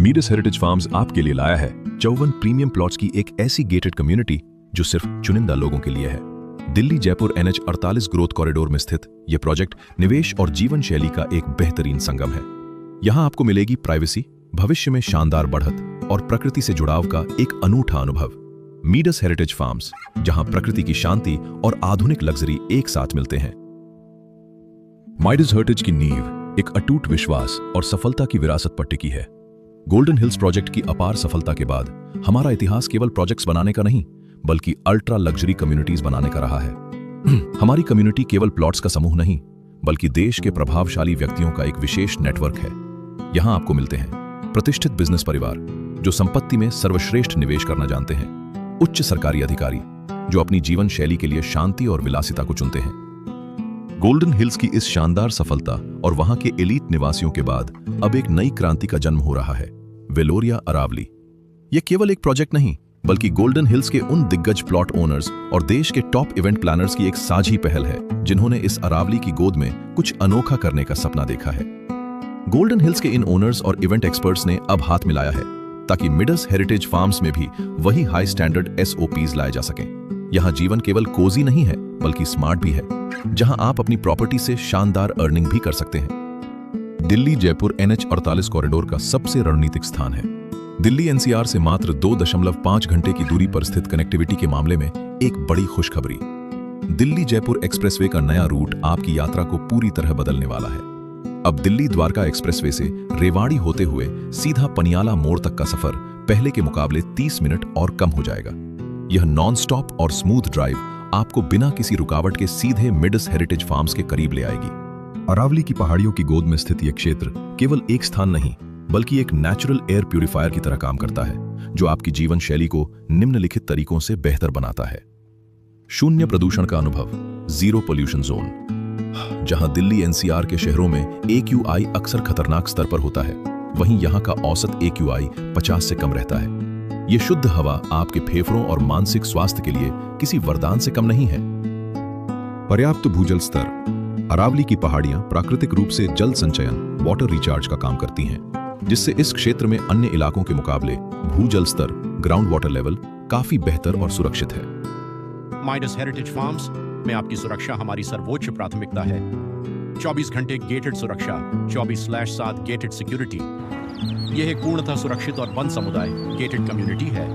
मीडस heritage farms आपके लिए लाया है 54 प्रीमियम प्लॉट्स की एक ऐसी गेटेड कम्युनिटी जो सिर्फ चुनिंदा लोगों के लिए है। Delhi Jaipur NH 48 growth corridor में स्थित यह प्रोजेक्ट निवेश और जीवन शैली का एक बेहतरीन संगम है। यहाँ आपको मिलेगी प्राइवेसी, भविष्य में शानदार बढ़त और प्रकृति से जुड़ाव का एक अनूठा अनुभव। मीडस हेरिटेज फार्म्स, जहां प्रकृति की शांति और आधुनिक लग्जरी एक साथ मिलते हैं। मीडस हेरिटेज की नींव एक अटूट विश्वास और सफलता की विरासत पर टिकी है। गोल्डन हिल्स प्रोजेक्ट की अपार सफलता के बाद हमारा इतिहास केवल प्रोजेक्ट्स बनाने का नहीं, बल्कि अल्ट्रा लग्जरी कम्युनिटीज बनाने का रहा है। हमारी कम्युनिटी केवल प्लॉट्स का समूह नहीं, बल्कि देश के प्रभावशाली व्यक्तियों का एक विशेष नेटवर्क है। यहाँ आपको मिलते हैं प्रतिष्ठित बिजनेस परिवार जो संपत्ति में सर्वश्रेष्ठ निवेश करना जानते हैं, उच्च सरकारी अधिकारी जो अपनी जीवन शैली के लिए शांति और विलासिता को चुनते हैं। गोल्डन हिल्स की इस शानदार सफलता और वहां के एलीट निवासियों के बाद अब एक नई क्रांति का जन्म हो रहा है, वेलोरिया अरावली। यह केवल एक प्रोजेक्ट नहीं, बल्कि गोल्डन हिल्स के उन दिग्गज प्लॉट ओनर्स और देश के टॉप इवेंट प्लानर्स की एक साझी पहल है जिन्होंने इस अरावली की गोद में कुछ अनोखा करने का सपना देखा है। गोल्डन हिल्स के इन ओनर्स और इवेंट एक्सपर्ट्स ने अब हाथ मिलाया है ताकि मिडस हेरिटेज फार्म्स में भी वही हाई स्टैंडर्ड SOPs लाए जा सकें। यहाँ जीवन केवल कोजी नहीं है, बल्कि स्मार्ट भी है, जहां आप अपनी प्रॉपर्टी से शानदार अर्निंग भी कर सकते हैं। दिल्ली जयपुर NH 48 कॉरिडोर का सबसे रणनीतिक स्थान है। दिल्ली NCR से मात्र 2.5 घंटे की दूरी पर स्थित कनेक्टिविटी के मामले में एक बड़ी खुशखबरी। दिल्ली जयपुर एक्सप्रेसवे का नया रूट आपकी यात्रा को पूरी तरह बदलने वाला है। अब दिल्ली द्वारका एक्सप्रेसवे से रेवाड़ी होते हुए सीधा पनियाला मोड़ तक का सफर पहले के मुकाबले 30 मिनट और कम हो जाएगा। यह नॉन स्टॉप और स्मूथ ड्राइव आपको बिना किसी रुकावट के सीधे मिडस हेरिटेज फार्म्स के करीब ले आएगी। अरावली की पहाड़ियों की गोद में स्थित यह क्षेत्र केवल एक स्थान नहीं, बल्कि एक नेचुरल एयर प्यूरिफायर की तरह काम करता है, जो आपकी जीवन शैली को निम्नलिखित तरीकों से बेहतर बनाता है। शून्य प्रदूषण का अनुभव, जीरो पोल्यूशन जोन। जहां दिल्ली NCR के शहरों में AQI अक्सर खतरनाक स्तर पर होता है, वहीं यहां का औसत AQI 50 से कम रहता है। यह शुद्ध हवा आपके फेफड़ों और मानसिक स्वास्थ्य के लिए किसी वरदान से कम नहीं है। पर्याप्त भूजल स्तर। अरावली की पहाड़ियां प्राकृतिक रूप से जल संचयन, वाटर रिचार्ज का काम करती हैं, जिससे इस क्षेत्र में अन्य इलाकों के मुकाबले भूजल स्तर, ग्राउंड वाटर लेवल काफी बेहतर और सुरक्षित है। मीडस हेरिटेज फार्म्स में आपकी सुरक्षा हमारी सर्वोच्च प्राथमिकता है। 24 घंटे गेटेड सुरक्षा, 24/7 गेटेड सिक्योरिटी। यह एक पूर्णतः सुरक्षित और बंद समुदाय गेटेड कम्युनिटी है,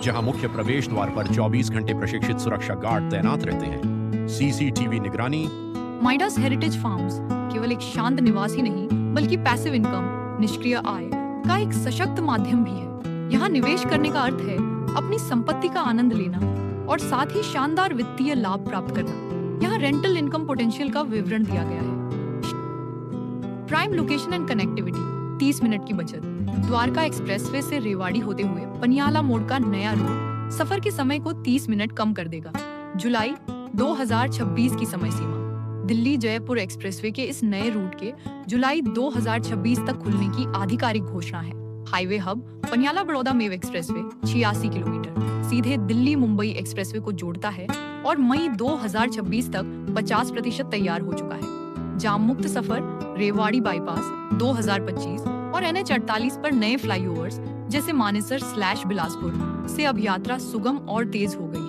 जहां मुख्य प्रवेश द्वार पर 24 घंटे प्रशिक्षित सुरक्षा गार्ड तैनात रहते हैं। CCTV निगरानी। मीडस हेरिटेज फार्म्स केवल एक शांत निवास ही नहीं, बल्कि पैसिव इनकम, निष्क्रिय आय का एक सशक्त माध्यम भी है। यहाँ निवेश करने का अर्थ है अपनी संपत्ति का आनंद लेना और साथ ही शानदार वित्तीय लाभ प्राप्त करना। यहाँ रेंटल इनकम पोटेंशियल का विवरण दिया गया है। Prime location and connectivity, 30 minute की बचत। द्वारका एक्सप्रेसवे से रेवाड़ी होते हुए पनियाला मोड़ का नया रूट सफर के समय को 30 मिनट कम कर देगा। जुलाई 2026 की समय सीमा। दिल्ली जयपुर एक्सप्रेसवे के इस नए रूट के जुलाई 2026 तक खुलने की आधिकारिक घोषणा है। हाईवे हब पनियाला बड़ौदा मेव एक्सप्रेसवे 86 किलोमीटर सीधे दिल्ली मुंबई एक्सप्रेसवे को जोड़ता है और मई 2026 तक 50% तैयार हो चुका है। जाम मुक्त सफर, रेवाड़ी बाईपास 2025 और NH 48 पर नए फ्लाईओवर्स जैसे मानेसर/बिलासपुर से अब यात्रा सुगम और तेज हो गई है।